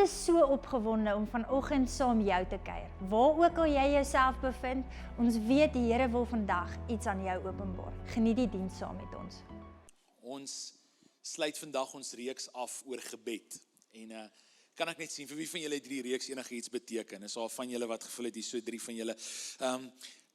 is so opgewonde om vanoggend saam jou te kuier. Waar ook al jy jouself bevind, ons weet die Here wil vandag iets aan jou openbaar. Geniet die diens saam met ons. Ons sluit vandag ons reeks af oor gebed. En kan ek net sien, vir wie van julle het hierdie reeks enigiets beteken? Is al van julle wat gevoel het, hier so 3 van julle.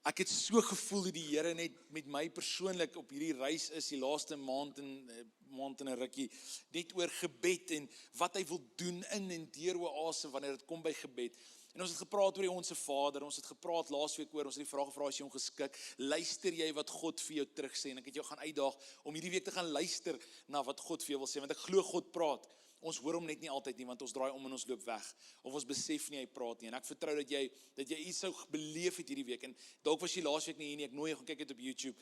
Ek het so gevoel dat die Here net met my persoonlik op hierdie reis is, die laaste maand en 'n rukkie, net oor gebed en wat hy wil doen in en deur Oase wanneer dit kom by gebed. En ons het gepraat oor die Onse Vader, ons het gepraat laasweek oor, ons het die vraag gevra, as jy ongeskik, luister jy wat God vir jou terug sê? En ek het jou gaan uitdaag om hierdie week te gaan luister na wat God vir jou wil sê, want ek glo God praat. Ons hoor hom net nie altyd nie, want ons draai om en ons loop weg. Of ons besef nie hy praat nie. En ek vertrou dat jy iets sou beleef het hierdie week. En dalk was jy laasweek nie hier nie, ek nooi jou gaan kyk het op YouTube.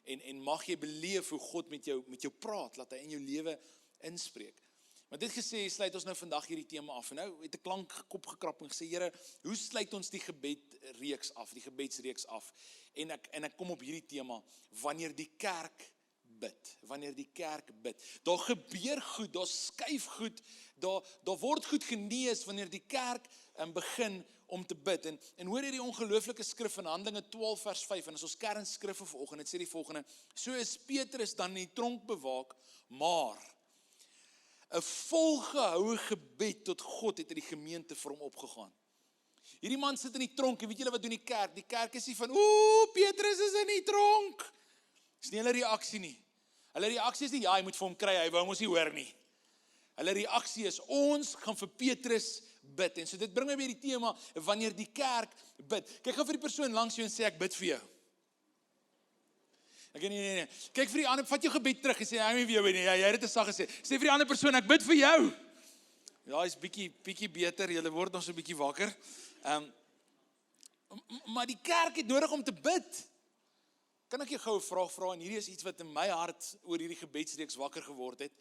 En mag jy beleef hoe God met jou praat, laat hy in jou lewe inspreek. Maar dit gesê, sluit ons nou vandag hierdie tema af. En nou het 'n klank kop gekrap en gesê, Here, hoe sluit ons die gebedreeks af, die gebedsreeks af? En ek kom op hierdie tema, wanneer die kerk bid. Daar gebeur goed, daar skuif goed, daar word goed genees wanneer die kerk begin om te bid. En hoor hierdie ongelooflike skrif in Handelinge 12 vers 5, en as ons kernskrif vanoggend, dit sê die volgende: so is Petrus dan in die tronk bewaak, maar 'n volgehoue gebed tot God het in die gemeente vir hom opgegaan. Hierdie man sit in die tronk, en weet julle wat doen die kerk? Die kerk is nie van, Petrus is in die tronk. Dis nie hulle reaksie nie. Hulle reaksie is nie, ja, hy moet vir hom kry, hy wou ons nie hoor nie. Hulle reaksie is, ons gaan vir Petrus bid. En so dit bring my by die tema, wanneer die kerk bid. Kyk gou vir die persoon langs jou en sê, ek bid vir jou. Ek nee. Kyk vir die ander, vat jou gebed terug en sê, hy vir jou nie, jy het dit te sag gesê. Sê vir die ander persoon, ek bid vir jou. Ja, is bietjie beter, julle word nog so bietjie wakker. Maar die kerk het nodig om te bid. Kan ek jou gou 'n vraag vra, en hierdie is iets wat in my hart oor hierdie gebedsreeks wakker geword het.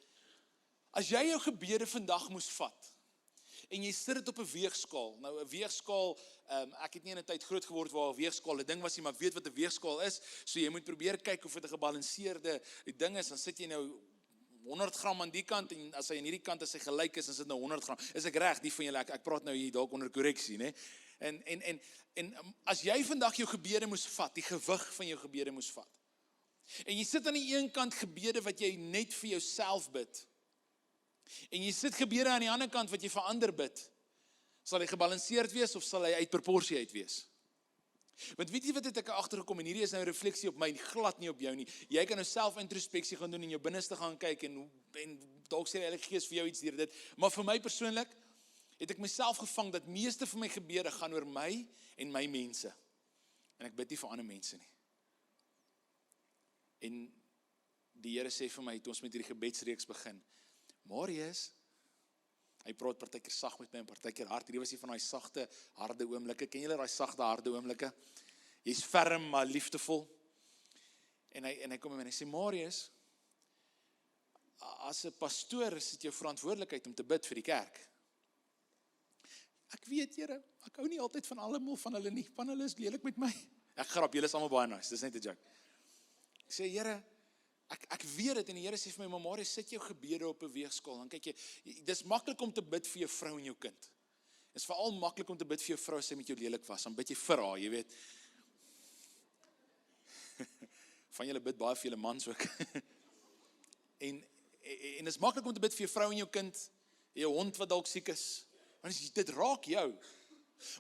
As jy jou gebede vandag moes vat, en jy sit dit op 'n weegskaal, nou 'n weegskaal, ek het nie in 'n tyd groot geword waar 'n weegskaal 'n ding was nie, maar ek weet wat 'n weegskaal is, so jy moet probeer kyk of dit 'n gebalanseerde ding is, dan sit jy nou 100 gram aan die kant, en as hy aan hierdie kant as hy gelyk is, dan sit nou 100 gram. Is ek reg, die van julle, ek praat nou hier dalk onder korreksie, né? En as jy vandag jou gebede moes vat, die gewig van jou gebede moes vat, en jy sit aan die een kant gebede wat jy net vir jouself bid, en jy sit gebede aan die ander kant wat jy vir ander bid, sal hy gebalanseerd wees of sal hy uit proporsie uit wees? Want weet jy wat het ek agtergekom, en hierdie is nou 'n refleksie op my, glad nie op jou nie. Jy kan nou self introspeksie gaan doen en jou binneste gaan kyk, en dalk sê die Heilige Gees vir jou iets deur dit, maar vir my persoonlik het ek myself gevang dat meeste van my gebede gaan oor my en my mense. En ek bid nie vir ander mense nie. En die Here sê vir my, toe ons met hierdie gebedsreeks begin, Marius, hy praat partykeer sag met my en partykeer hard. Hierdie was nie van daai sagte, harde oomblikke. Ken julle daai sagte, harde oomblikke? Jy's ferm, maar liefdevol. En hy kom met my en hy sê, Marius, as 'n pastoor is dit jou verantwoordelikheid om te bid vir die kerk. Ek weet, Here, ek hou nie altyd van almal van hulle nie. Van hulle is lelik met my. Ek grap, julle is almal baie nice, dis net 'n joke. Ek sê, Here, ek weet dit, en die Here sê vir my, maar Marius, sit jou gebede op 'n weegskaal, dan kyk jy, dis maklik om te bid vir jou vrou en jou kind. Dis veral maklik om te bid vir jou vrou as sy met jou lelik was, dan bid jy vir haar, jy weet. Van julle bid baie vir julle mans ook. en dis maklik om te bid vir jou vrou en jou kind, en jou hond wat dalk siek is, want dit raak jou.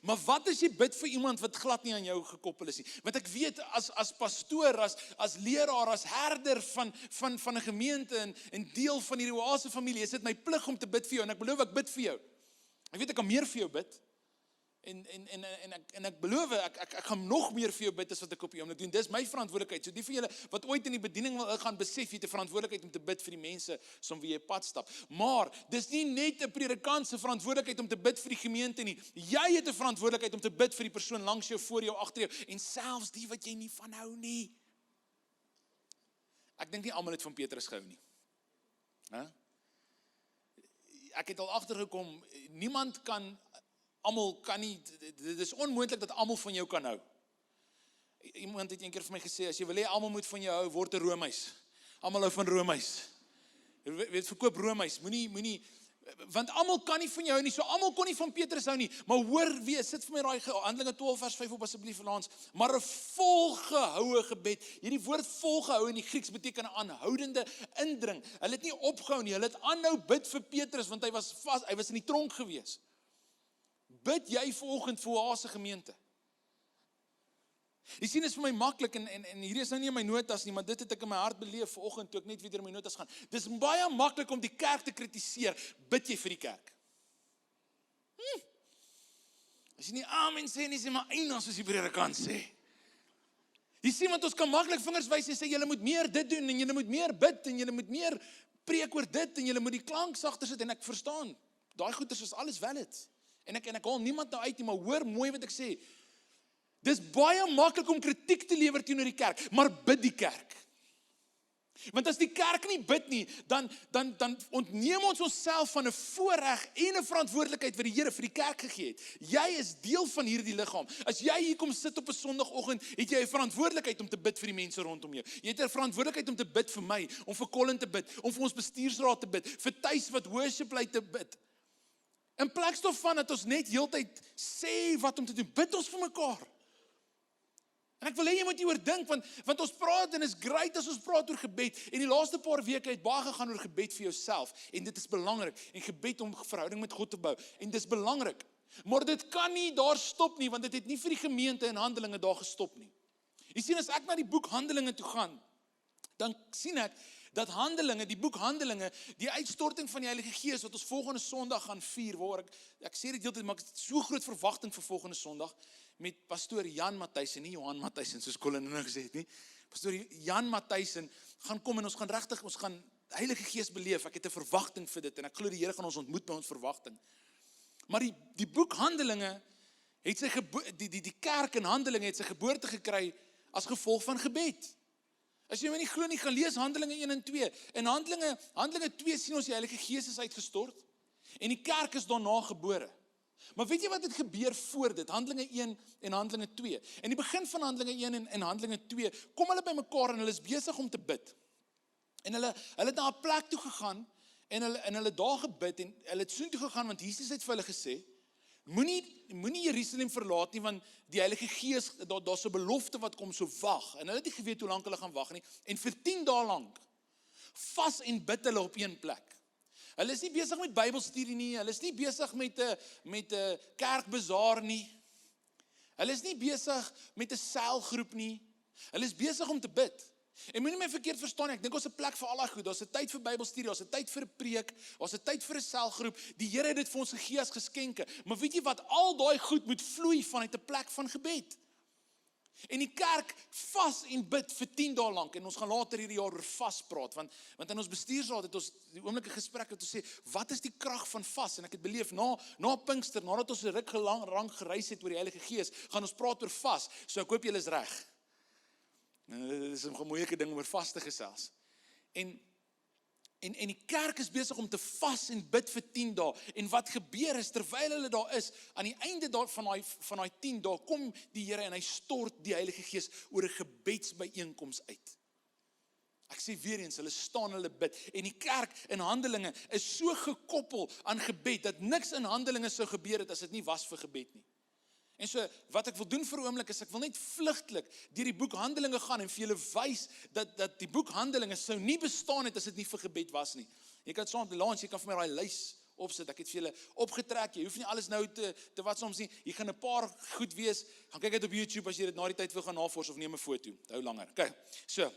Maar wat as jy bid vir iemand wat glad nie aan jou gekoppel is nie? Want ek weet, as pastoor, as leraar, as herder van 'n gemeente en deel van hierdie Oase familie, is dit my plig om te bid vir jou, en ek beloof ek bid vir jou. Ek weet ek kan meer vir jou bid, en ek beloof, ek gaan nog meer vir jou bid as wat ek op die oomblik doen. Dis my verantwoordelikheid. So die van julle wat ooit in die bediening wil gaan besef, jy het 'n verantwoordelikheid om te bid vir die mense soms wie jy pad stap. Maar dis nie net 'n predikant se verantwoordelikheid om te bid vir die gemeente nie. Jy het 'n verantwoordelikheid om te bid vir die persoon langs jou, voor jou, agter jou, en selfs die wat jy nie van hou nie. Ek dink nie almal het van Petrus gehou nie. Ek het al agtergekom, niemand kan, almal kan nie, dit is onmoontlik dat almal van jou kan hou. Iemand het eendag vir my gesê, as jy wil hê almal moet van jou hou, word 'n roomhuis. Almal hou van roomhuis. Weet, verkoop roomhuis. Moenie Want almal kan nie van jou hou nie, so almal kon nie van Petrus hou nie, maar hoor weer, sit vir my daai Handelinge 12 vers 5 op asseblief Lans, maar 'n volgehoue gebed, hierdie woord volgehou in die Grieks beteken 'n aanhoudende indring, hulle het nie opgehou nie, hulle het aanhou bid vir Petrus, want hy was in die tronk gewees. Bid jy vanoggend vir Oase gemeente? Jy sien, dit is vir my maklik, en hierdie is nou nie in my notas nie, maar dit het ek in my hart beleef vanoggend, toe ek net weer in my notas gaan. Dis baie maklik om die kerk te kritiseer, bid jy vir die kerk? As jy nie amen sê nie, sê maar eina, soos die predikant sê. Jy sien, want ons kan maklik vingers wys en sê, julle moet meer dit doen, en julle moet meer bid, en julle moet meer preek oor dit, en julle moet die klank sagter sit, en ek verstaan, daai goeders is alles valid. En ek haal niemand nou uit nie, maar hoor mooi wat ek sê. Dis baie maklik om kritiek te lewer teenoor die kerk, maar bid die kerk. Want as die kerk nie bid nie, dan ontneem ons onsself van 'n voorreg en 'n verantwoordelikheid wat die Here vir die kerk gegee het. Jy is deel van hierdie liggaam. As jy hier kom sit op 'n Sondagoggend, het jy 'n verantwoordelikheid om te bid vir die mense rondom jou. Jy het 'n verantwoordelikheid om te bid vir my, om vir Colin te bid, om vir ons bestuursraad te bid, vir Tuis wat worship lei te bid. In plek van dat ons net heeltyd sê wat om te doen, bid ons vir mekaar. En ek wil hê jy moet hieroor dink, want ons praat en is great as ons praat oor gebed, en die laaste paar weke het baie gegaan oor gebed vir jouself, en dit is belangrik, en gebed om verhouding met God te bou, en dit is belangrik, maar dit kan nie daar stop nie, want dit het nie vir die gemeente en Handelinge daar gestop nie. Jy sien, as ek na die boek Handelinge toe gaan, dan sien ek, dat Handelinge, die boek Handelinge, die uitstorting van die Heilige Gees, wat ons volgende Sondag gaan vier, waar ek sê dit heeltyd, maar ek het so groot verwagting vir volgende Sondag, met pastoor Jan Matthijssen, nie Johan Matthijssen, soos Colin nou gesê het nie, pastoor Jan Matthijssen, gaan kom en ons gaan Heilige Gees beleef, ek het 'n verwagting vir dit, en ek glo die Here gaan ons ontmoet by ons verwagting. Maar die boek Handelinge, het sy die kerk in Handelinge, het sy geboorte gekry, as gevolg van gebed. As jy my nie glo nie, gaan lees Handelinge 1 en 2. In Handelinge 2 sien ons die Heilige Gees is uitgestort, en die kerk is daarna gebore. Maar weet jy wat het gebeur voor dit? Handelinge 1 en Handelinge 2. In die begin van Handelinge 1 en Handelinge 2, kom hulle by mekaar en hulle is besig om te bid. En hulle het na 'n plek toe gegaan, en hulle daar gebid, en hulle het soontoe gegaan, want Jesus het vir hulle gesê, moenie Jerusalem verlaat nie, want die Heilige Gees, daar's 'n belofte wat kom, so wag. En hulle het nie geweet hoe lank hulle gaan wag nie. En vir 10 dae lank, vas en bid hulle op een plek. Hulle is nie besig met Bybelstudie nie, hulle is nie besig met 'n kerkbazaar nie. Hulle is nie besig met 'n selgroep nie. Hulle is besig om te bid. En moenie my verkeerd verstaan, ek dink ons 'n plek vir al daai goed. Daar's 'n tyd vir Bybelstudie, daar's 'n tyd vir 'n preek, daar's 'n tyd vir 'n selgroep. Die Here het dit vir ons gegee as geskenke. Maar weet jy wat? Al daai goed moet vloei vanuit 'n plek van gebed. En die kerk vas en bid vir 10 dae lank, en ons gaan later hierdie jaar oor vas praat, want in ons bestuursraad het ons die oomblikke gesprek het ons sê, wat is die krag van vas? En ek het beleef, na Pinkster, nadat ons 'n ruk lank gereis het oor die Heilige Gees, gaan ons praat oor vas, so ek hoop julle is reg. Dit is 'n moeilike ding om oor vas te gesels. En die kerk is besig om te vas en bid vir 10 dae. En wat gebeur is, terwyl hulle daar is, aan die einde van daai 10 dae, kom die Here en hy stort die Heilige Gees oor 'n gebedsbyeenkoms uit. Ek sê weer eens, hulle staan, hulle bid. En die kerk in Handelinge is so gekoppel aan gebed, dat niks in Handelinge sou gebeur het as dit nie was vir gebed nie. En so, wat ek wil doen vir 'n oomblik is, ek wil net vlugtelik deur die boek Handelinge gaan en vir julle wys dat die boek Handelinge sou nie bestaan het as dit nie vir gebed was nie. Jy kan saam met Lance, jy kan vir my daai lys opsit. Ek het vir julle opgetrek. Jy hoef nie alles nou te wat soms nie. Jy gaan 'n paar goed wees. Gaan kyk dit op YouTube as jy dit na die tyd wil gaan navors of neem 'n foto. Dit hou langer. Kyk. So,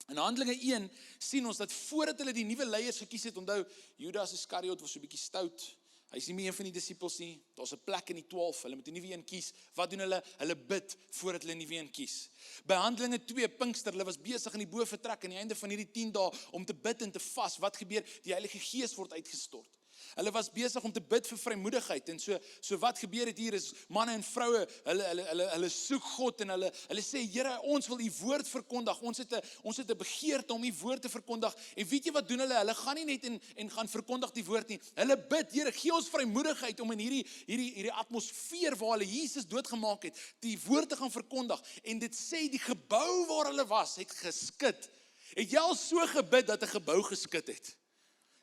in Handelinge 1 sien ons dat voordat hulle die nuwe leiers gekies het, onthou Judas Iskariot was so 'n bietjie stout. Hy is nie meer een van die disippels nie. Daar's 'n plek in die 12. Hulle moet 'n nuwe een kies. Wat doen hulle? Hulle bid voordat hulle 'n nuwe een kies. By Handelinge 2 Pinkster, hulle was besig in die bovertrek aan die einde van hierdie 10 dae om te bid en te vas. Wat gebeur? Die Heilige Gees word uitgestort. Hulle was besig om te bid vir vrymoedigheid, en so wat gebeur het hier is, manne en vroue, hulle soek God, en hulle sê, Here, ons wil u woord verkondig, ons het 'n begeerte om u woord te verkondig, en weet jy wat doen hulle gaan nie net en gaan verkondig die woord nie, hulle bid, Here, gee ons vrymoedigheid om in hierdie atmosfeer waar hulle Jesus doodgemaak het, die woord te gaan verkondig, en dit sê, die gebou waar hulle was, het geskit. Het jy al so gebid dat 'n gebou geskit het?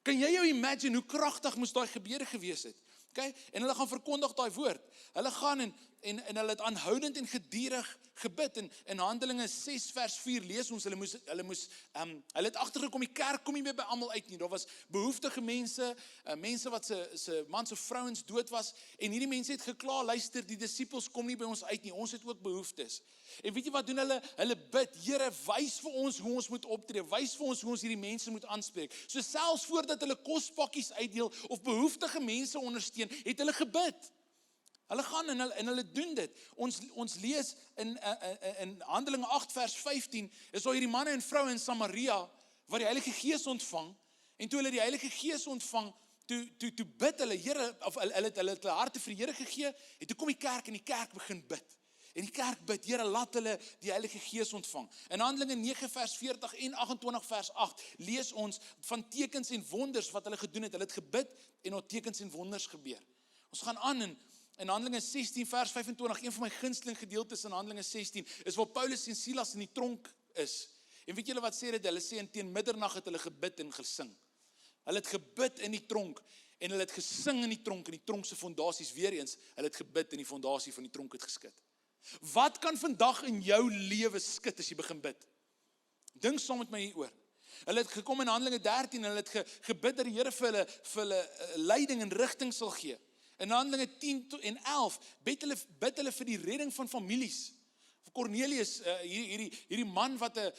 Kan jy jou imagine hoe kragtig moes daai gebede gewees het? Okay? En hulle gaan verkondig daai woord. Hulle gaan en hulle het aanhoudend en gedurig gebid. En in Handelinge 6 vers 4 lees ons, hulle het agtergekom, die kerk kom nie meer by almal uit nie. Daar was behoeftige mense, mense wat se mans of vrouens dood was, en hierdie mense het gekla, luister, die disippels kom nie by ons uit nie, ons het ook behoeftes. En weet jy wat doen hulle? Hulle bid, Here, wys vir ons hoe ons moet optree, wys vir ons hoe ons hierdie mense moet aanspreek. So selfs voordat hulle kospakkies uitdeel of behoeftige mense ondersteun, het hulle gebid. Hulle gaan en hulle doen dit. Ons lees in Handelinge 8 vers 15, is daar hierdie manne en vroue in Samaria wat die Heilige Gees ontvang, en toe hulle die Heilige Gees ontvang, toe bid hulle, Here, of hulle het hulle harte vir die Here gegee, en toe kom die kerk en die kerk begin bid. En die kerk bid, Here, laat hulle die Heilige Gees ontvang. In Handelinge 9 vers 40 en 28 vers 8 lees ons van tekens en wonders wat hulle gedoen het. Hulle het gebid en daar tekens en wonders gebeur. Ons gaan aan in Handelinge 16 vers 25, een van my gunsteling gedeeltes in Handelinge 16, is waar Paulus en Silas in die tronk is. En weet julle wat sê dit? Hulle sê in teen middernag het hulle gebid en gesing. Hulle het gebid in die tronk, en hulle het gesing in die tronk se fondasies weer eens, hulle het gebid en die fondasie van die tronk het geskit. Wat kan vandag in jou lewe skit as jy begin bid? Dink saam met my hieroor. Hulle het gekom in Handelinge 13, hulle het gebid dat die Here vir hulle leiding en rigting sal gee. In Handelinge 10 en 11 bid hulle vir die redding van families. Cornelius, hierdie man wat 'n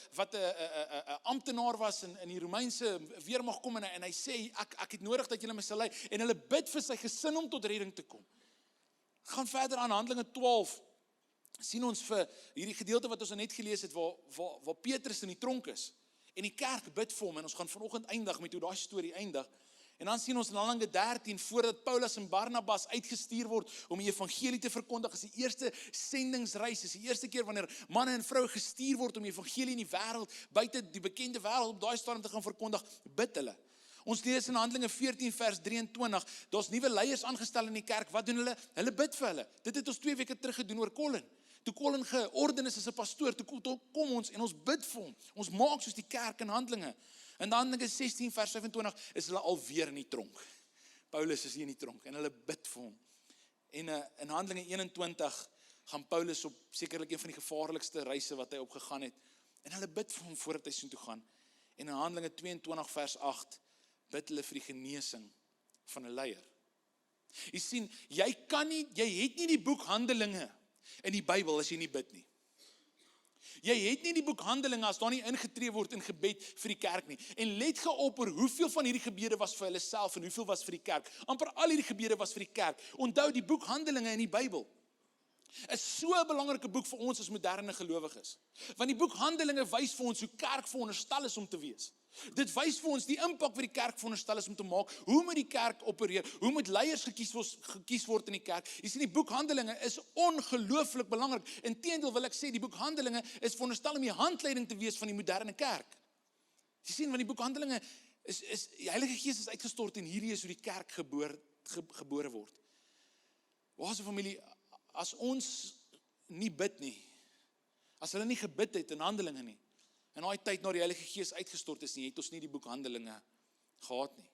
amptenaar was in die Romeinse weermag kom, en hy sê, ek het nodig dat julle my sal lei, en hulle bid vir sy gesin om tot redding te kom. Gaan verder aan Handelinge 12, sien ons vir hierdie gedeelte wat ons net gelees het, waar Petrus in die tronk is, en die kerk bid vir hom, en ons gaan vanoggend eindig met hoe daai storie eindig. En dan sien ons in Handelinge 13, voordat Paulus en Barnabas uitgestuur word om die evangelie te verkondig, is die eerste sendingsreis, is die eerste keer wanneer manne en vroue gestuur word om die evangelie in die wêreld, buite die bekende wêreld, op daai stadium te gaan verkondig, bid hulle. Ons lees in Handelinge 14 vers 23, daar's nuwe leiers aangestel in die kerk, wat doen hulle? Hulle bid vir hulle. Dit het ons 2 weke terug gedoen oor Colin. Toe Colin georden is as 'n pastoor, toe kom ons en ons bid vir hom. Ons maak soos die kerk in Handelinge. In Handelinge 16 vers 25 is hulle alweer in die tronk. Paulus is hier in die tronk en hulle bid vir hom. En in Handelinge 21 gaan Paulus op sekerlik een van die gevaarlikste reise wat hy opgegaan het. En hulle bid vir hom voordat hy soontoe gaan. En in Handelinge 22 vers 8 bid hulle vir die genesing van 'n leier. Jy sien, jy het nie die boek Handelinge in die Bybel as jy nie bid nie. Jy het nie die boek Handelinge as daar nie ingetree word in gebed vir die kerk nie. En let geop oor hoeveel van hierdie gebede was vir hulle self en hoeveel was vir die kerk. Amper al hierdie gebede was vir die kerk. Onthou, die boek Handelinge in die Bybel is so 'n belangrike boek vir ons as moderne gelowiges. Want die boek Handelinge wys vir ons hoe kerk veronderstel is om te wees. Dit wys vir ons die impak wat die kerk veronderstel is om te maak. Hoe moet die kerk opereer? Hoe moet leiers gekies word in die kerk? Jy sien, die boek Handelinge is ongelooflik belangrik. Inteendeel wil ek sê, die boek Handelinge is veronderstel om die handleiding te wees van die moderne kerk. Jy sien, want die boek Handelinge is die Heilige Gees is uitgestort en hierdie is hoe die kerk gebore word. Waar se familie, as ons nie bid nie, as hulle nie gebid het in Handelinge nie, en daai tyd na die Heilige Gees uitgestort is nie, het ons nie die boek Handelinge gehad nie.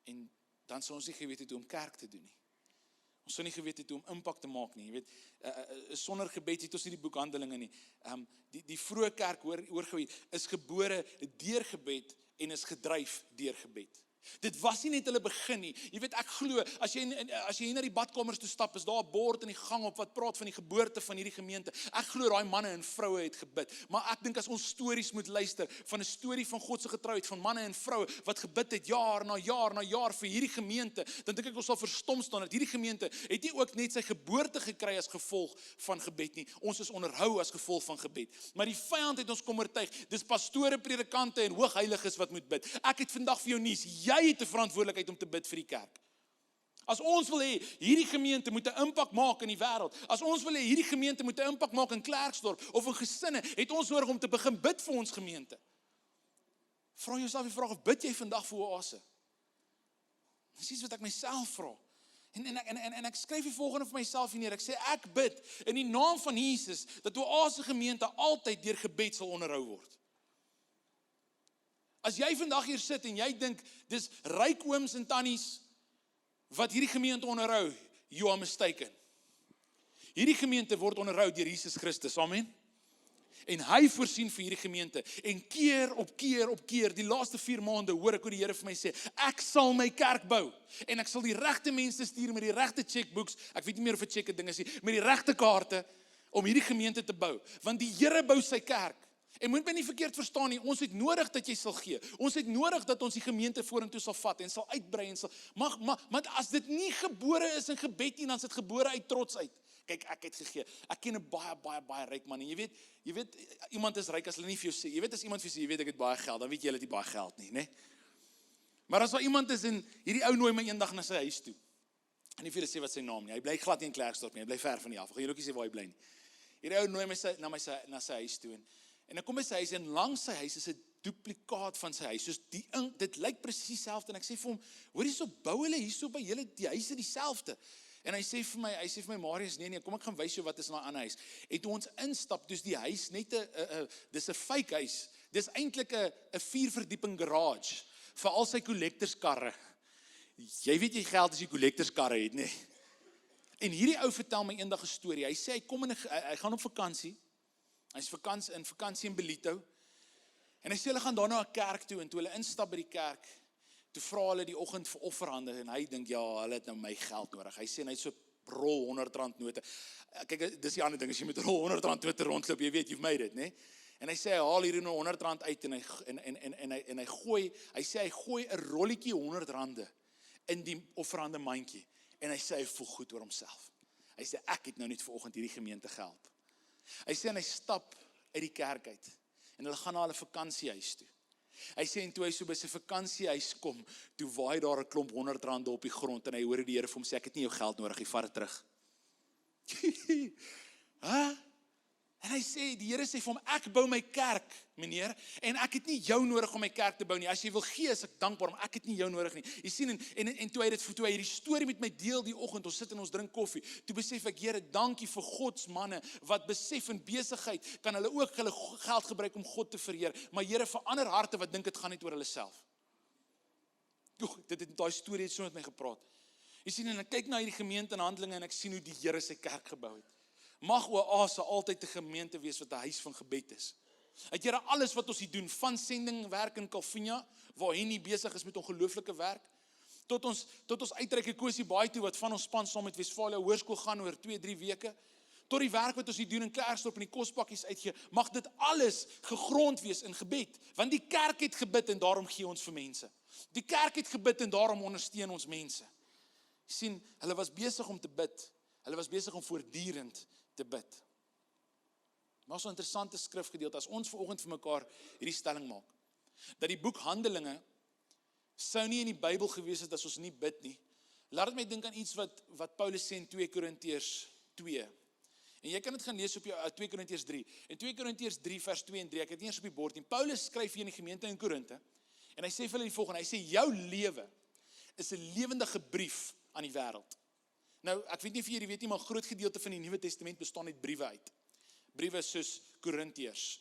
En dan sou ons nie geweet het hoe om kerk te doen nie. Ons sou nie geweet het hoe om impak te maak nie. Jy weet, sonder gebed het ons nie die boek Handelinge nie. Die vroeë kerk, hoor gou, is gebore deur gebed en is gedryf deur gebed. Dit was nie net hulle begin nie. Jy weet, ek glo, as jy hier na die badkamers toe stap, is daar 'n bord in die gang op wat praat van die geboorte van hierdie gemeente. Ek glo daai manne en vroue het gebid. Maar ek dink as ons stories moet luister, van 'n storie van God se getrouheid, van manne en vroue wat gebid het jaar na jaar na jaar vir hierdie gemeente, dan dink ek ons sal verstom staan dat hierdie gemeente het nie ook net sy geboorte gekry as gevolg van gebed nie. Ons is onderhou as gevolg van gebed. Maar die vyand het ons kom oortuig, dis pastore, predikante en hoogheiliges wat moet bid. Ek het vandag vir jou nuus, jy het 'n verantwoordelikheid om te bid vir die kerk. As ons wil hê, hierdie gemeente moet 'n impak maak in die wêreld. As ons wil hê, hierdie gemeente moet 'n impak maak in Klerksdorp of in gesinne, het ons nodig om te begin bid vir ons gemeente. Vra jouself die vraag, of bid jy vandag vir Oase? Dis iets wat ek myself vra. En ek skryf die volgende vir myself hier neer. Ek sê, ek bid in die naam van Jesus, dat Oase gemeente altyd deur gebed sal onderhou word. As jy vandag hier sit en jy dink, dis ryk ooms en tannies wat hierdie gemeente onderhou, you are mistaken. Hierdie gemeente word onderhou deur Jesus Christus, amen. En hy voorsien vir hierdie gemeente. En keer op keer, die laaste 4 maande, hoor ek hoe die Here vir my sê, ek sal my kerk bou. En ek sal die regte mense stuur met die regte checkbooks, ek weet nie meer of 'n check 'n ding is nie, met die regte kaarte, om hierdie gemeente te bou. Want die Here bou sy kerk. En moet my nie verkeerd verstaan nie, ons het nodig dat jy sal gee. Ons het nodig dat ons die gemeente vorentoe sal vat en sal uitbrei en sal, maar as dit nie gebore is in gebed nie, dan is dit gebore uit trots uit. Kyk, ek het gegee. Ek ken 'n baie ryk man en jy weet iemand is ryk as hulle nie vir jou sê. Jy weet as iemand vir jou sê, jy weet ek het baie geld, dan weet jy hulle het nie baie geld nie, né? Maar as daar iemand is en hierdie ou nooi my eendag na sy huis toe. En nie vir julle sê wat sy naam nie. Hy bly glad nie in Klerksdorp nie. Hy bly ver van die af. Ek gaan julle ook nie sê waar hy bly nie. Hierdie ou nooi my na sy huis toe en ek kom by sy huis en langs sy huis is 'n duplikaat van sy huis. Soos dit lyk presies dieselfde en ek sê vir hom, hoor hierso bou hulle hierso by julle die huise dieselfde. En hy sê vir my Marius, nee, kom ek gaan wys jou wat is in daai ander huis. En toe ons instap, dus die huis net dis 'n fake huis. Dis eintlik 'n 4-verdieping garage vir al sy collectorskarre. Jy weet jy geld as jy collectorskarre het, nee. En hierdie ou vertel my eendag 'n storie. Hy sê hy gaan op vakansie. Hy's in vakansie in Belito. En hy sê hulle gaan daar na 'n kerk toe en toe hulle instap by die kerk, toe vra hulle die oggend vir offerhande en hy dink ja, hulle het nou my geld nodig. Hy sê hy het so rol R100 note. Kyk, dis die ander ding, as jy met rol R100 note rondloop, jy weet you've made it, né? En hy sê hy haal hierdie nou R100 uit en hy gooi 'n rolletjie R100 in die offerhande mandjie. En hy sê hy voel goed oor homself. Hy sê ek het nou net vanoggend hierdie gemeente gehelp. Hy sê en hy stap uit die kerk uit en hulle gaan na hulle vakansiehuis toe. Hy sê en toe hy so by sy vakansiehuis kom, toe waai daar 'n klomp R100 op die grond en hy hoor die Here vir hom sê ek het nie jou geld nodig, jy vat dit terug. Huh? En hy sê, die Here sê vir hom, ek bou my kerk, meneer, en ek het nie jou nodig om my kerk te bou nie. As jy wil gee, is ek dankbaar, maar ek het nie jou nodig nie. Jy sien, en toe hy hierdie storie met my deel die oggend, ons sit en ons drink koffie, toe besef ek, Here, dankie vir Gods manne, wat besef in besigheid, kan hulle ook hulle geld gebruik om God te vereer, maar Here, verander harte wat dink dit gaan net oor hulle self. Daai storie het so met my gepraat. Jy sien, en ek kyk na hierdie gemeente in Handelinge, en ek sien hoe die Here sy kerk gebou het. Mag Oase altyd 'n gemeente wees wat 'n huis van gebed is. Het Here alles wat ons hier doen, van sendingwerk in Calvinia, waar hy nie besig is met ongelooflike werk, tot ons uitreik Ekosie Baai toe, wat van ons span saam met Westfalia Hoërskool gaan oor 2-3 weke, tot die werk wat ons hier doen in Klerksdorp en die kospakkies uitgee, mag dit alles gegrond wees in gebed, want die kerk het gebid en daarom gee ons vir mense. Die kerk het gebid en daarom ondersteun ons mense. Jy sien, hulle was besig om te bid, hulle was besig om voortdurend te bid. Maar so 'n interessante skrifgedeelte, as ons vanoggend vir mekaar hierdie stelling maak, dat die boek Handelinge sou nie in die Bybel gewees het as ons nie bid nie. Laat dit my dink aan iets wat Paulus sê in 2 Korintiërs 2. En jy kan dit gaan lees op jou 2 Korintiërs 3. In 2 Korintiërs 3 vers 2 en 3, ek het nie eens op die bord nie. Paulus skryf hier in die gemeente in Korinte en hy sê vir hulle die volgende, hy sê jou lewe is 'n lewendige brief aan die wêreld. Nou, ek weet nie of jy weet nie, maar 'n groot gedeelte van die Nuwe Testament bestaan uit briewe uit. Briewe soos Korintiërs,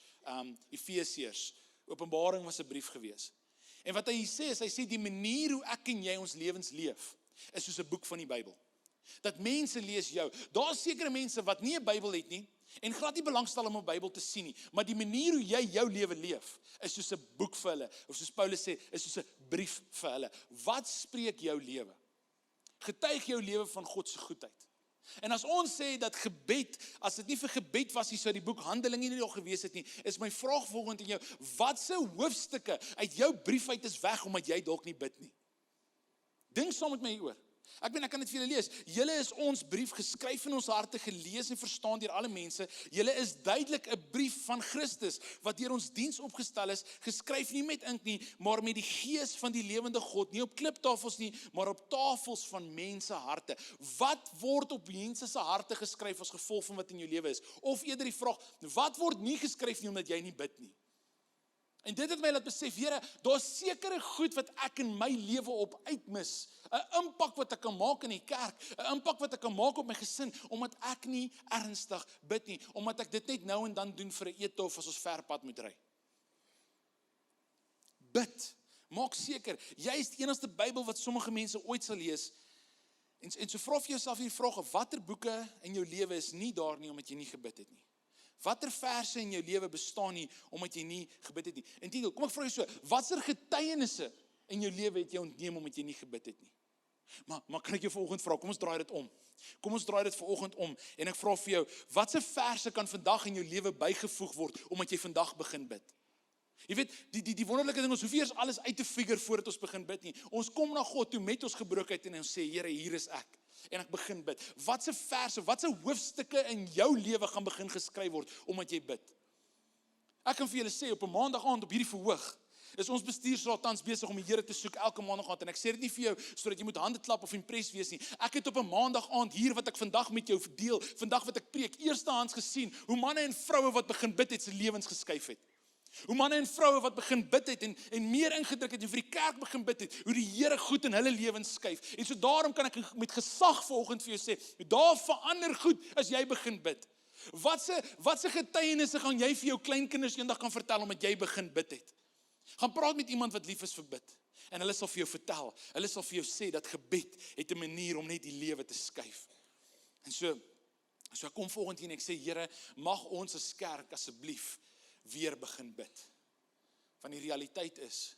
Efesiërs, Openbaring was 'n brief gewees. En wat hy sê is, hy sê die manier hoe ek en jy ons lewens leef, is soos 'n boek van die Bybel. Dat mense lees jou. Daar is sekere mense wat nie 'n Bybel het nie, en glad nie belangstel om 'n Bybel te sien nie, maar die manier hoe jy jou lewe leef, is soos 'n boek vir hulle, of soos Paulus sê, is soos 'n brief vir hulle. Wat spreek jou lewe? Getuig jou lewe van God se goedheid. En as ons sê dat gebed, as dit nie vir gebed was, sou die boek Handelinge nie nog gewees het nie, is my vraag volgende aan jou, wat se hoofstukke uit jou brief uit is weg, omdat jy dalk nie bid nie? Dink saam met my hieroor. Ek kan dit vir julle lees. Julle is ons brief geskryf in ons harte, gelees en verstaan deur alle mense. Julle is duidelik 'n brief van Christus, wat deur ons diens opgestel is, geskryf nie met ink nie, maar met die gees van die lewende God, nie op kliptafels nie, maar op tafels van mense harte. Wat word op mense se harte geskryf as gevolg van wat in jou lewe is? Of eerder die vraag, wat word nie geskryf nie omdat jy nie bid nie? En dit het my laat besef, Here, daar's sekere goed wat ek in my lewe op uitmis. 'n Impak wat ek kan maak in die kerk, 'n impak wat ek kan maak op my gesin, omdat ek nie ernstig bid nie, omdat ek dit net nou en dan doen vir 'n ete of as ons ver pad moet ry. bid. Maak seker, jy is die enigste Bybel wat sommige mense ooit sal lees. En so vra vir jouself hierdie vraag, watter boeke in jou lewe is nie daar nie, omdat jy nie gebid het nie? Watter verse in jou lewe bestaan nie, omdat jy nie gebid het nie? Inteendeel, kom ek vra jou so, watter getuienisse in jou lewe het jy ontneem, omdat jy nie gebid het nie? Maar kan ek jou vanoggend vra, kom ons draai dit om. Kom ons draai dit vanoggend om, en ek vra vir jou, watse verse kan vandag in jou lewe bygevoeg word, omdat jy vandag begin bid? Jy weet, die wonderlike ding, ons hoef nie eers alles uit te figure voordat ons begin bid nie. Ons kom na God toe met ons gebrokenheid en ons sê, Here, hier is ek. En ek begin bid. Watse verse, watse hoofstukke in jou lewe gaan begin geskryf word, omdat jy bid? Ek kan vir julle sê, op 'n maandag aand op hierdie verhoog, is ons bestuursraad tans besig om die Here te soek elke maandag aand, en ek sê dit nie vir jou sodat jy moet hande klap of impress wees nie. Ek het op 'n maandag aand hier wat ek vandag met jou verdeel, vandag wat ek preek, eerstehands gesien hoe manne en vroue wat begin bid het, se lewens geskuif het. Hoe manne en vroue wat begin bid het en meer ingedruk het en vir die kerk begin bid het, hoe die Here goed in hulle lewens skuif. En so daarom kan ek met gesag vanoggend vir jou sê, daar verander goed as jy begin bid. Watse getuienisse gaan jy vir jou kleinkinders eendag kan vertel omdat jy begin bid het? Gaan praat met iemand wat lief is vir bid. En hulle sal vir jou vertel, hulle sal vir jou sê dat gebed het 'n manier om net die lewe te skuif. En so ek kom volgende hier en ek sê, Here, mag ons as kerk asseblief weer begin bid. Want die realiteit is,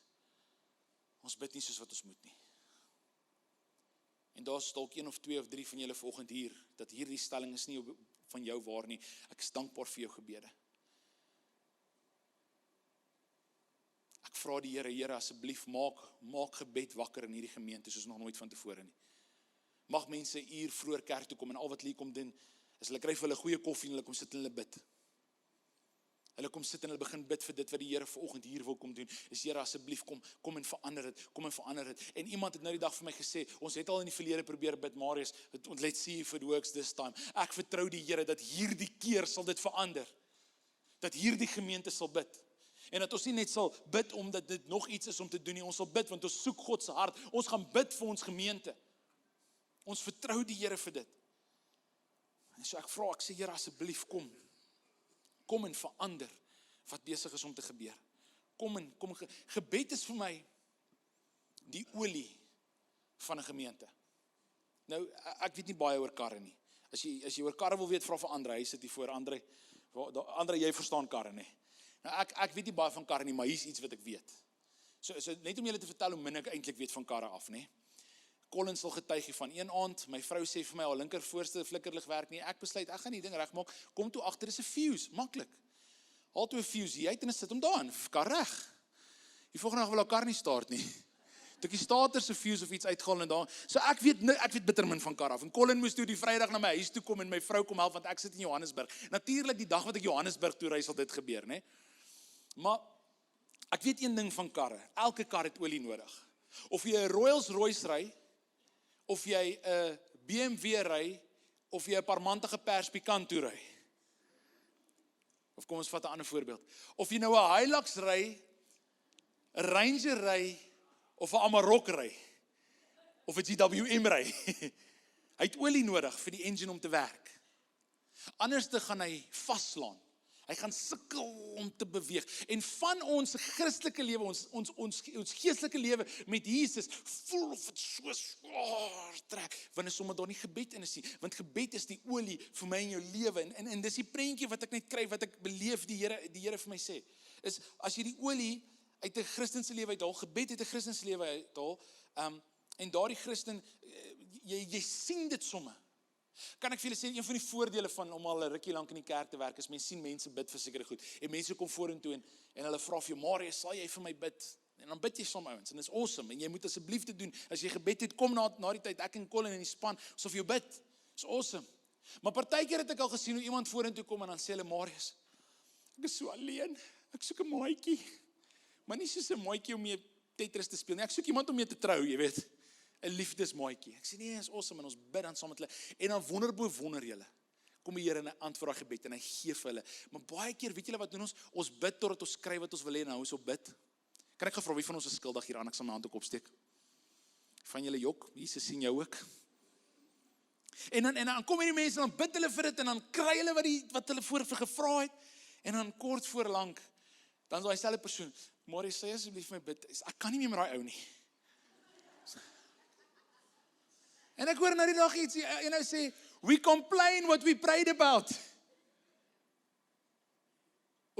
ons bid nie soos wat ons moet nie. En daar is dalk 1 of 2 of 3 van julle vanoggend hier, dat hierdie stelling is nie van jou waar nie. Ek is dankbaar vir jou gebede. Ek vra die Here, asseblief maak gebed wakker in hierdie gemeente soos nog nooit van tevore nie. Mag mense 'n uur vroeër kerk toe kom en al wat hulle kom doen is hulle kry vir hulle goeie koffie en hulle kom sit en hulle bid. Hulle kom sit en hulle begin bid vir dit wat die Here vanoggend hier wil kom doen. Is Here, asseblief kom en verander dit. En iemand het nou die dag vir my gesê, ons het al in die verlede probeer bid, Marius, let's see if it works this time. Ek vertrou die Here dat hierdie keer sal dit verander. Dat hierdie gemeente sal bid. En dat ons nie net sal bid omdat dit nog iets is om te doen nie, ons sal bid want ons soek God se hart. Ons gaan bid vir ons gemeente. Ons vertrou die Here vir dit. En so ek sê Here, asseblief kom en verander wat besig is om te gebeur. Gebed is vir my die olie van 'n gemeente. Nou, ek weet nie baie oor karre nie. As jy oor karre wil weet, vra vir Andre, hy sit hier voor. Andre, jy verstaan karre, nie? Nou, ek weet nie baie van karre nie, maar hier is iets wat ek weet. So net om julle te vertel hoe min ek eintlik weet van karre af, nie? Colin sal getuig van een aand, my vrou sê vir my, haar linker voorste flikkerlig werk nie, ek besluit, ek gaan die ding regmaak, kom toe agter, is 'n fuse, maklik. Haal toe 'n fuse hier uit en sit hom daarin, kar reg. Die volgende dag wil haar kar nie start nie. Toe ek die starter se fuse of iets uitgehaal en daar, so ek weet bitter min van kar af, en Colin moes toe die Vrydag na my huis toe kom en my vrou kom help, want ek sit in Johannesburg. Natuurlik die dag wat ek Johannesburg toe reis, sal dit gebeur, né? Maar ek weet een ding van karre, elke kar het olie nodig. Of jy 'n Rolls-Royce ry, of jy 'n BMW ry, of jy 'n parmantige Pers Picanto ry. Of kom ons vat 'n ander voorbeeld. Of jy nou 'n Hilux ry, 'n Ranger ry, of 'n Amarok ry, of 'n GWM ry. Hy het olie nodig vir die engine om te werk. Anders te gaan hy vaslaan. Hy gaan sukkel om te beweeg. En van ons Christelike lewe, ons geestelike lewe met Jesus, voel of dit so swaar trek, want is omdat daar nie gebed in is nie. Want gebed is die olie vir my in jou lewe. En dis die prentjie wat ek net kry, wat ek beleef die Here vir my sê. Is as jy die olie uit 'n Christelike lewe uithaal, gebed uit 'n Christelike lewe uithaal, en daardie Christen, jy sien dit somme. Kan ek vir julle sê, een van die voordele van om al 'n rukkie lank in die kerk te werk, is mense sien mense bid vir sekere goed. En mense kom vorentoe en hulle vra vir jou, Marius, sal jy vir my bid? En dan bid jy som ouens, en dit is awesome. En jy moet asseblief dit doen. As jy gebed het, kom na die tyd, ek en Colin in die span, ons sal vir jou bid. Dit is awesome. Maar partykeer het ek al gesien hoe iemand vorentoe kom en dan sê hulle, Marius, ek is so alleen, ek soek 'n maatjie. Maar nie soos 'n maatjie om mee Tetris te speel nie. Ek soek iemand om mee te trou, jy weet. 'n liefdesmaatjie. Ek sê nee, is awesome, en ons bid dan saam met hulle. En dan wonder julle. Kom die Here en hy antwoord daai gebed en hy gee vir hulle. Maar baie keer, weet julle wat doen ons? Ons bid totdat ons kry wat ons wil hê en hou ons op bid. Kan ek gevra wie van ons is skuldig hieraan? Ek sal my hand ook opsteek. Van julle jok, Jesus sien jou ook. En dan kom hierdie mense, dan bid hulle vir dit en dan kry hulle wat hulle voor gevra het. En dan kort voor lank, Dan is daai selfe persoon, Marius, sê asseblief vir my bid, ek kan nie meer met daai ou nie. En ek hoor nou die dag iets, en hy sê, we complain what we prayed about.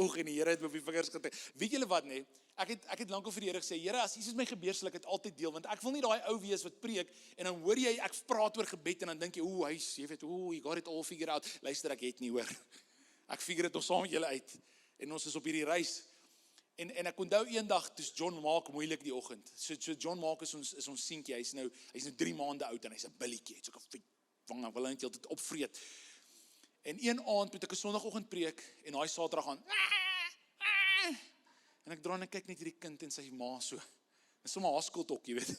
Oeg, en die Here het my op die vingers getik. Weet julle wat, nee? Ek het lankal vir die Here gesê, Here, as iets met my gebeur, sal ek dit altyd deel, want ek wil nie daai ou wees wat preek, en dan hoor jy, ek praat oor gebed, en dan dink jy, jy weet, you got it all figured out. Luister, ek het nie hoor. Ek figure dit nog saam met julle uit, en ons is op hierdie reis. En ek onthou eendag, toes John Mark moeilik die oggend. So John Mark is ons seentjie, hy's nou 3 maande oud, en hy's 'n billetjie, hy's ook 'n vet wang, wil hy net heeltyd opvreet. En een aand moet ek 'n Sondagoggend preek, en daai Saterdag gaan, en ek draai en ek kyk net hierdie kind en sy ma so, dis sommer haar skuld ook, jy weet.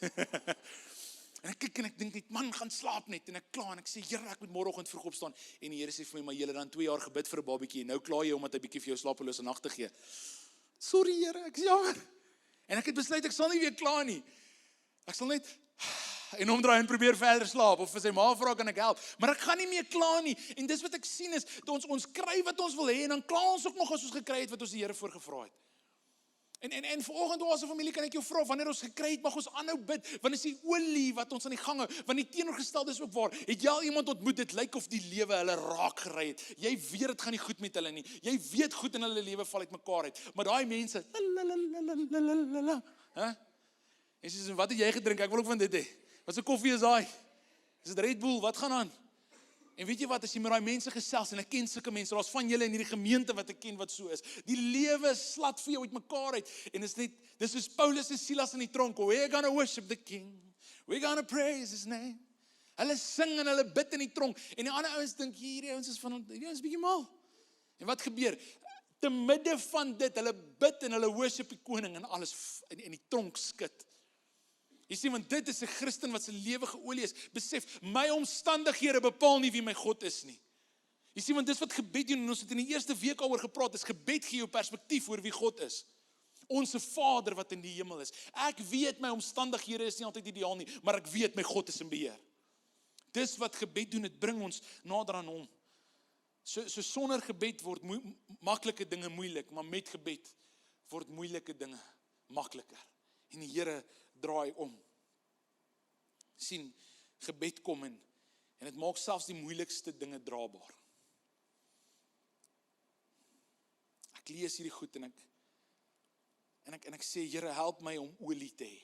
En ek kyk en ek dink net, man, gaan slaap net, en ek kla, en ek sê, Here, ek moet môreoggend vroeg opstaan, en die Here sê vir my, maar jy het dan 2 jaar gebid vir 'n babatjie, en nou kla jy omdat hy bietjie vir jou slapelose nagte gee. Sorry Here, ek is jammer. En ek het besluit, ek sal nie weer kla nie. Ek sal net, en omdraai en probeer verder slaap, of vir sy ma vra, kan ek help, maar ek gaan nie meer kla nie, en dis wat ek sien is, ons kry wat ons wil hê, en dan kla ons ook nog as ons gekry het, wat ons die Here voorgevra het. En vanoggend ons familie kan ek jou vra, wanneer ons gekry het, mag ons aanhou bid, want is die olie wat ons aan die gang hou, want die teenoorgestelde is ook waar, het jy al iemand ontmoet, dit lyk of die lewe hulle raak gery het, jy weet het gaan nie goed met hulle nie, jy weet goed in hulle lewe val uit mekaar uit, maar daai mense, en sy sê, wat het jy gedrink, ek wil ook van dit hê, wat se koffie is daai, is dit Red Bull, wat gaan aan? En weet jy wat, as jy met daai mense gesels, en ek ken sulke mense, daar's van julle in hierdie gemeente wat ek ken wat so is, die lewe slat vir jou uit mekaar uit, en dis soos Paulus en Silas in die tronk, we're gonna worship the King, we're gonna praise his name, hulle sing en hulle bid in die tronk, en die ander ouens dink, hierdie ouens is bietjie mal, en wat gebeur? Te midde van dit, hulle bid en hulle worship die koning, en alles, en die tronk skud. Jy sien, want dit is 'n Christen wat sy lewe geolie is. Besef, my omstandighede bepaal nie wie my God is nie. Jy sien, want dis wat gebed doen, en ons het in die eerste week al oor gepraat, is gebed gee jou perspektief oor wie God is. Onse Vader wat in die hemel is. Ek weet my omstandighede is nie altyd ideaal nie, maar ek weet my God is in beheer. Dis wat gebed doen, dit bring ons nader aan hom. So sonder gebed word maklike dinge moeilik, maar met gebed word moeilike dinge makliker. En die Here draai om. Sien, gebed kom en dit maak selfs die moeilikste dinge draagbaar. Ek lees hierdie goed en ek sê, Here, help my om olie te hê.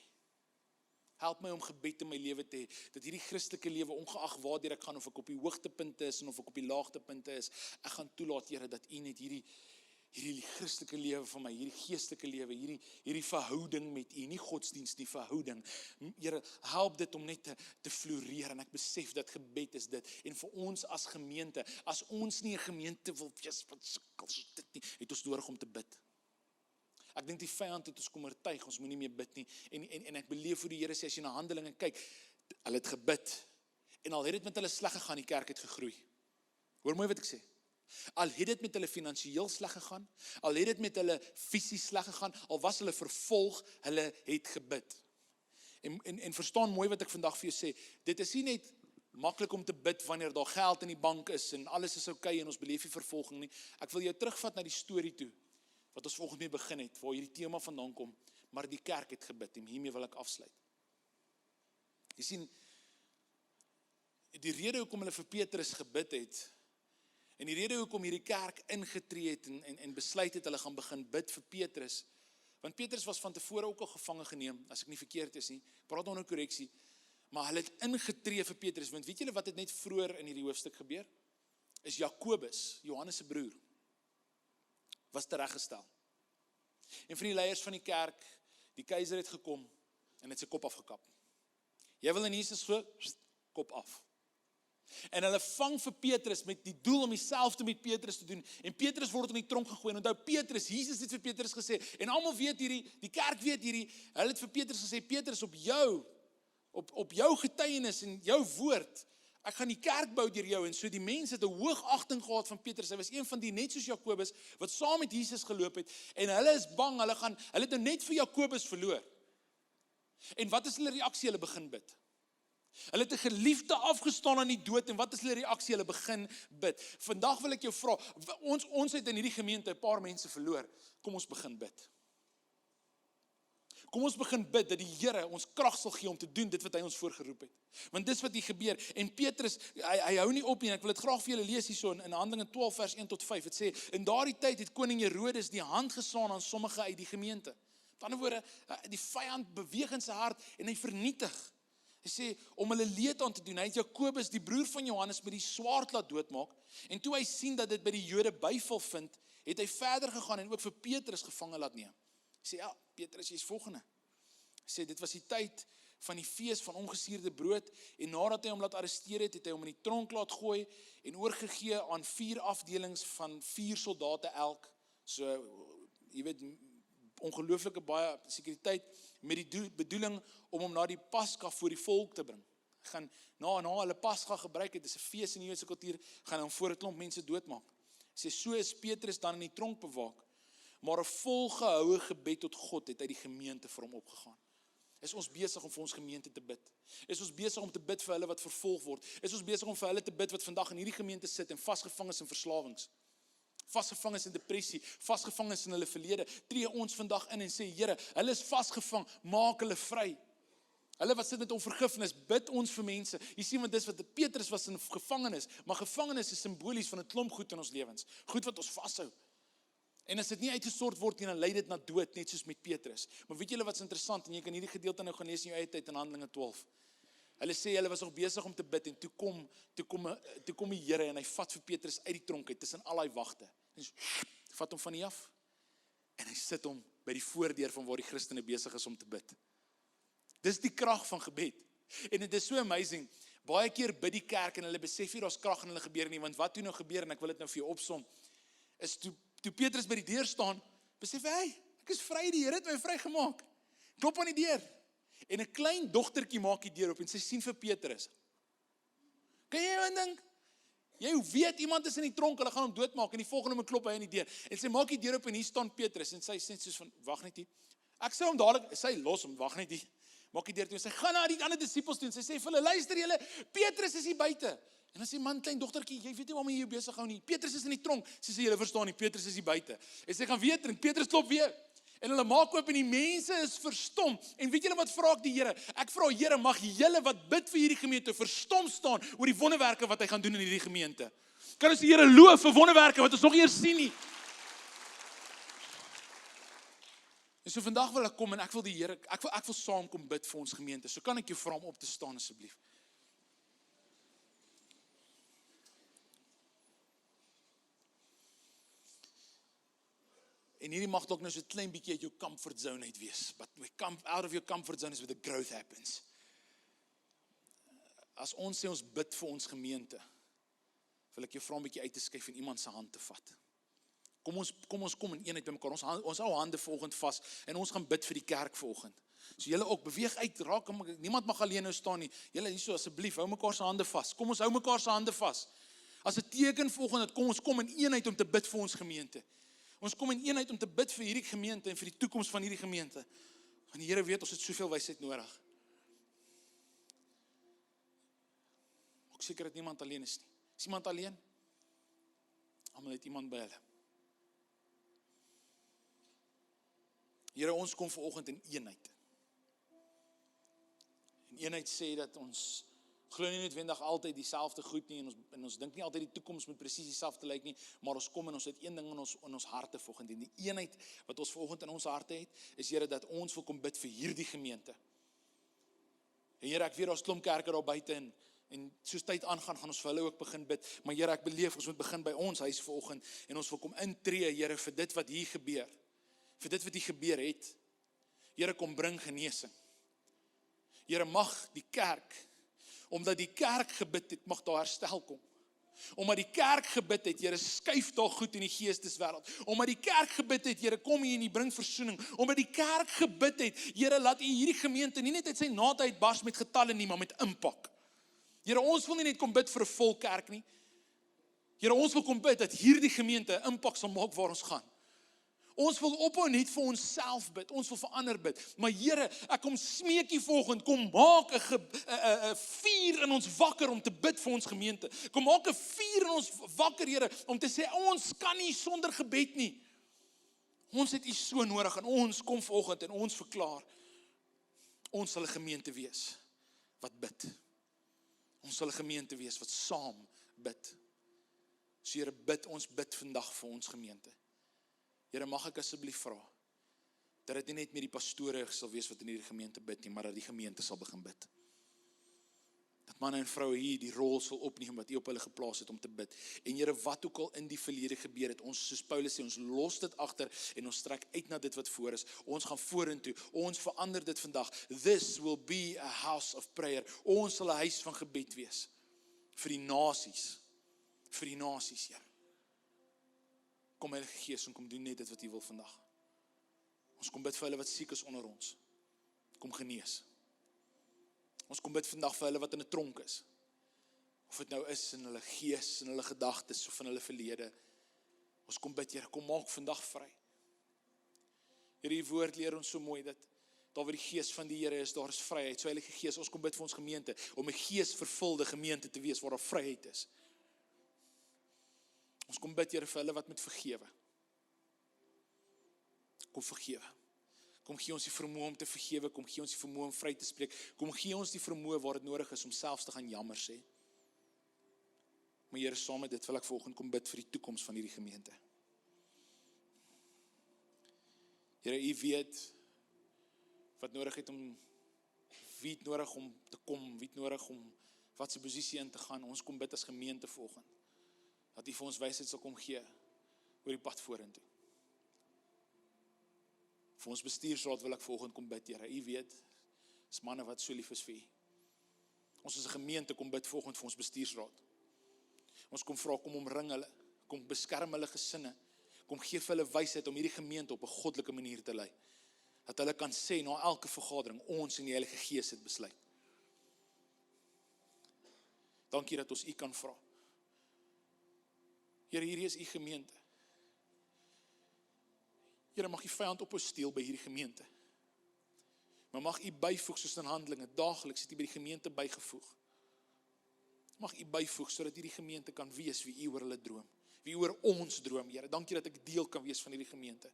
Help my om gebed in my lewe te hê, dat hierdie Christelike lewe, ongeag waartoe ek gaan, of ek op die hoogtepunte is en of ek op die laagtepunte is, ek gaan toelaat, Here, dat U net hierdie Christelike lewe van my, hierdie geestelike lewe, hierdie verhouding met U, nie godsdienst, die verhouding. Here, help dit om net te floreer, en ek besef dat gebed is dit. En vir ons as gemeente, as ons nie 'n gemeente wil wees wat sukkel so dit nie, het ons nodig om te bid. Ek dink die vyand het ons kom oortuig, ons moenie meer bid nie. En ek beleef hoe die Here sê, as jy na Handelinge kyk, hulle het gebid. En al het dit met hulle sleg gegaan, die kerk het gegroei. Hoor mooi wat ek sê. Al het dit met hulle finansiëel sleg gegaan, al het dit met hulle fisies sleg gegaan, al was hulle vervolg, hulle het gebid. En verstaan mooi wat ek vandag vir jou sê, dit is nie net maklik om te bid wanneer daar geld in die bank is en alles is okay en ons beleef nie vervolging nie. Ek wil jou terugvat na die storie toe, wat ons volgens mee begin het, waar hierdie tema vandaan kom, maar die kerk het gebid, en hiermee wil ek afsluit. Jy sien, die rede hoekom hulle vir Petrus gebid het, en die rede hoekom hierdie kerk ingetree het en besluit het, hulle gaan begin bid vir Petrus, want Petrus was van tevore ook al gevange geneem, as ek nie verkeerd is nie, praat onder korreksie, maar hulle het ingetree vir Petrus, want weet julle wat het net vroeër in hierdie hoofstuk gebeur? Is Jakobus, Johannes se broer, was tereggestel. En van die leiers van die kerk, die keiser het gekom, en het sy kop afgekap. Jy wil in Jesus so, kop af. En hulle vang vir Petrus met die doel om dieselfde met Petrus te doen. En Petrus word in die tronk gegooi. En onthou Petrus, Jesus het vir Petrus gesê, en almal weet hierdie, die kerk weet hierdie, hulle het vir Petrus gesê, Petrus, op jou getuienis en jou woord, ek gaan die kerk bou deur jou. En so die mense het 'n hoogagting gehad van Petrus. Hy was een van die, net soos Jakobus, wat saam met Jesus geloop het. En hulle is bang, hulle het nou net vir Jakobus verloor. En wat is hulle reaksie? Hulle begin bid. Hulle het 'n geliefde afgestaan aan die dood en wat is hulle reaksie? Hulle begin bid. Vandag wil ek jou vra, ons het in hierdie gemeente 'n paar mense verloor. Kom ons begin bid. Kom ons begin bid dat die Here ons krag sal gee om te doen dit wat hy ons voorgeroep het. Want dis wat hier gebeur. En Petrus, hy hou nie op nie. Ek wil dit graag vir julle lees hierso in Handelinge 12 vers 1 tot 5. Dit sê, in daardie tyd het koning Herodes die hand geslaan aan sommige uit die gemeente. Met ander woorde, die vyand beweeg in sy hart en hy vernietig. Hy sê, om hulle leed aan te doen, hy het Jakobus, die broer van Johannes, met die swaard laat doodmaak. En toe hy sien dat dit by die Jode byval vind, het hy verder gegaan en ook vir Petrus gevange laat neem. Hy sê, ja, Petrus, jy is volgende. Hy sê, dit was die tyd van die fees van ongesuurde brood, en nadat hy hom laat arresteer het, het hy hom in die tronk laat gooi, en oorgegee aan 4 afdelings van 4 soldate elk. So, jy weet, ongelooflike baie sekuriteit, met die bedoeling om hom na die Pasga voor die volk te bring. Gaan na hulle Pasga gebruik het, dis 'n fees in die Joodse kultuur, gaan hom voor 'n klomp mense doodmaak. Sê, so is Petrus dan in die tronk bewaak, maar 'n volgehoue gebed tot God het uit die gemeente vir hom opgegaan. Is ons besig om vir ons gemeente te bid? Is ons besig om te bid vir hulle wat vervolg word? Is ons besig om vir hulle te bid wat vandag in hierdie gemeente sit en vasgevang is in verslawings? Vasgevang is in depressie, vasgevang is in hulle verlede, tree ons vandag in en sê, Here, hulle is vasgevang, maak hulle vry. Hulle wat sit met onvergifnis, bid ons vir mense. Jy sien, want dis wat Petrus was in gevangenis, maar gevangenis is simbolies van 'n klomp goed in ons lewens, goed wat ons vashou. En as dit nie uitgesort word nie, dan lei dit na dood, net soos met Petrus. Maar weet julle wat's interessant, en jy kan hierdie gedeelte nou gaan lees in jou eie tyd in Handelinge 12. Hulle sê, hulle was nog besig om te bid, en toe kom die Here, en hy vat vir Petrus uit die tronk uit, tussen al die wagte. En vat hom van die af, en hy sit hom by die voordeur van waar die Christene besig is om te bid. Dis die krag van gebed. En dit is so amazing, baie keer bid die kerk, en hulle besef nie, daar's krag in hulle gebeur nie, want wat toe nou gebeur, en ek wil dit nou vir jou opsom, is toe Petrus by die deur staan, besef hy, ek is vry, die Here het my vrygemaak. Klop aan die deur. En 'n klein dogtertjie maak die deur op en sy sien vir Petrus. Kan jy nou dink? Jy weet iemand is in die tronk, hulle gaan hom doodmaak en die volgende oomblik klop hy aan die deur. En sy maak die deur op en hier staan Petrus en sy sê soos van wag net hier. Ek sê hom dadelik, sy los hom, wag net hier. Maak die deur toe en sy gaan na die ander disippels toe en sy sê vir hulle, luister julle, Petrus is hier buite. En dan sê man, klein dogtertjie, jy weet nie waarmee jy jou besig hou nie. Petrus is in die tronk. Sy sê julle verstaan nie, Petrus is hier buite. En sy gaan weer drink, Petrus klop weer. En hulle maak oop en die mense is verstom. En weet julle wat vra ek die Here? Ek vra Here, mag julle wat bid vir hierdie gemeente verstom staan oor die wonderwerke wat hy gaan doen in hierdie gemeente. Kan ons die Here loof vir wonderwerke wat ons nog nie eens sien nie? En so vandag wil ek kom en ek wil die Here, ek wil saam kom bid vir ons gemeente. So kan ek jou vra om op te staan asseblief. En hierdie mag dalk nou so 'n klein bietjie uit jou comfort zone uit wees. But we come out of your comfort zone is where the growth happens. As ons sê ons bid vir ons gemeente, wil ek jou vra 'n bietjie uit te skuif en iemand se hand te vat. Kom ons kom in eenheid by mekaar. Ons hou hande vanoggend vas en ons gaan bid vir die kerk vanoggend. So julle ook beweeg uit, raak, niemand mag alleen nou staan nie. Julle hierso asseblief, hou mekaar se hande vas. Kom ons hou mekaar se hande vas. As 'n teken vanoggend dat ons kom in eenheid om te bid vir ons gemeente. Ons kom in eenheid om te bid vir hierdie gemeente en vir die toekoms van hierdie gemeente. Want die Here weet ons het soveel wysheid nodig. Ook seker dat niemand alleen is nie. Is iemand alleen? Almal het iemand by hulle. Here, ons kom vanoggend in eenheid. En eenheid sê dat ons glo nie noodwendig altyd dieselfde goed nie en ons dink nie altyd die toekoms moet presies dieselfde lyk nie, maar ons kom en ons het een ding in ons harte vanoggend. En die eenheid wat ons vanoggend in ons harte het, is Here dat ons wil kom bid vir hierdie gemeente. En Here, ek weet daar's klomp kerke daar buite en soos tyd aangaan, gaan ons vir hulle ook begin bid. Maar Here, ek beleef ons moet begin by ons huis vanoggend en ons wil kom intree, Here, vir dit wat hier gebeur. Vir dit wat hier gebeur het. Here, kom bring genesing. Here, mag die kerk, omdat die kerk gebid het, mag daar herstel kom. Omdat die kerk gebid het, Here, skuif daar goed in die geesteswêreld. Omdat die kerk gebid het, Here, kom hier en U bring versoening. Omdat die kerk gebid het, Here, laat U hierdie gemeente nie net uit sy naad uitbars met getalle nie, maar met impak. Here, ons wil nie net kom bid vir 'n vol kerk nie. Here, ons wil kom bid dat hierdie gemeente 'n impak sal maak waar ons gaan. Ons wil ophou net vir onsself bid, ons wil vir ander bid. Maar Here, ek kom smeek U vanoggend, kom maak 'n vuur in ons wakker om te bid vir ons gemeente. Kom maak 'n vuur in ons wakker, Here, om te sê ons kan nie sonder gebed nie. Ons het U so nodig en ons kom vanoggend en ons verklaar, ons sal 'n gemeente wees wat bid. Ons sal 'n gemeente wees wat saam bid. So Here, ons bid vandag vir ons gemeente. Here, mag ek asseblief vra, dat dit nie net met die pastore sal wees wat in hierdie gemeente bid nie, maar dat die gemeente sal begin bid. Dat manne en vroue hier die rol sal opneem wat U op hulle geplaas het om te bid. En Here, wat ook al in die verlede gebeur het, ons, soos Paulus sê, ons los dit agter en ons trek uit na dit wat voor is. Ons gaan vorentoe, ons verander dit vandag. This will be a house of prayer. Ons sal 'n huis van gebed wees. Vir die nasies. Vir die nasies, Here. Kom Heilige Gees en kom doen net dit wat U wil vandag. Ons kom bid vir hulle wat siek is onder ons. Kom genees. Ons kom bid vandag vir hulle wat in 'n tronk is. Of dit nou is in hulle gees, in hulle gedagtes of in hulle verlede. Ons kom bid, Here, kom maak vandag vry. Here, U woord leer ons so mooi dat daar waar die gees van die Here is, daar is vryheid. So Heilige Gees, ons kom bid vir ons gemeente om 'n geesvervulde gemeente te wees waar daar vryheid is. Ons kom bid, Here, vir hulle wat moet vergewe. Kom vergewe. Kom gee ons die vermoë om te vergewe, kom gee ons die vermoë om vry te spreek, kom gee ons die vermoë waar dit nodig is om selfs te gaan jammer sê. Maar Here, saam met dit wil ek vanoggend kom bid vir die toekoms van hierdie gemeente. Here, U weet wat nodig het om, wie het nodig om te kom, wie het nodig om wat se posisie in te gaan. Ons kom bid as gemeente vanoggend, dat U vir ons wysheid sal kom gee oor die pad vorentoe. Vir ons bestuursraad wil ek vanoggend kom bid, Here. U weet, is manne wat so lief is vir U. Ons as 'n gemeente kom bid vanoggend vir ons bestuursraad. Ons kom vra, kom omring hulle, kom beskerm hulle gesinne, kom gee vir hulle wysheid om hierdie gemeente op 'n goddelike manier te lei. Dat hulle kan sê na elke vergadering, ons en die Heilige Gees het besluit. Dankie dat ons U kan vra. Here, hierdie is U gemeente. Here, mag U vyand ophou steel by hierdie gemeente. Maar mag U byvoeg soos in Handelinge, daagliks het U by die gemeente bygevoeg. Mag U byvoeg sodat hierdie gemeente kan wees wie U oor hulle droom. Wie oor ons droom, Here. Dankie dat ek deel kan wees van hierdie gemeente.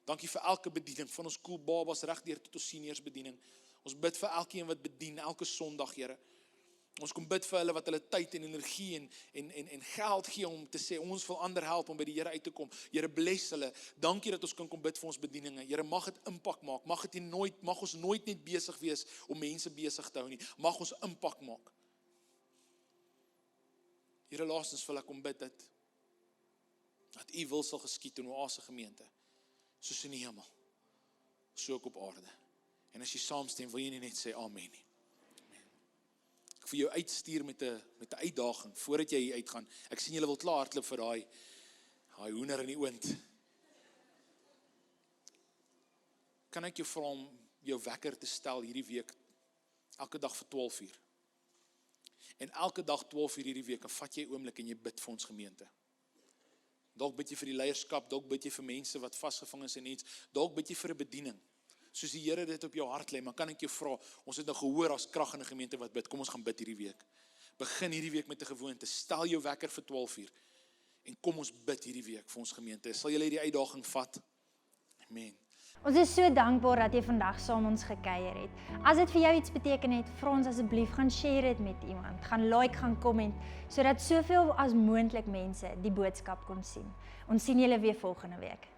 Dankie vir elke bediening, van ons cool babas regdeur tot ons seniors bediening. Ons bid vir elkeen wat bedien, elke Sondag, Here. Ons kom bid vir hulle wat hulle tyd en energie en geld gee om te sê, ons wil ander help om by die Here uit te kom. Here, bless hulle. Dankie dat ons kan kom bid vir ons bedieninge. Here, mag dit impak maak. Mag ons nooit net besig wees om mense besig te hou nie. Mag ons impak maak. Here, laastens wil ek kom bid dat U wil sal geskied in Oase gemeente. Soos in die hemel. So ook op aarde. En as jy saamstem, wil jy nie net sê amen nie. Ek vir jou uitstuur met 'n uitdaging, voordat jy hier uitgaan. Ek sien julle wil klaar hardloop vir daai hoender in die oond. Kan ek jou vra om jou wekker te stel hierdie week, elke dag vir 12 uur. En elke dag 12 uur hierdie week, dan vat jy 'n oomblik en jy bid vir ons gemeente. Dalk bid jy vir die leierskap, dalk bid jy vir mense wat vasgevang is en iets, dalk bid jy vir 'n bediening. Soos die Here dit op jou hart lê, maar kan ek jou vra, ons het nou gehoor as krag in 'n gemeente wat bid, kom ons gaan bid hierdie week. Begin hierdie week met 'n gewoonte, stel jou wekker vir 12 uur en kom ons bid hierdie week vir ons gemeente. Sal julle hierdie uitdaging vat? Amen. Ons is so dankbaar dat jy vandag saam ons gekuier het. As dit vir jou iets beteken het, vra ons asseblief gaan share dit met iemand. Gaan like, gaan comment, sodat soveel as moontlik mense die boodskap kon sien. Ons sien julle weer volgende week.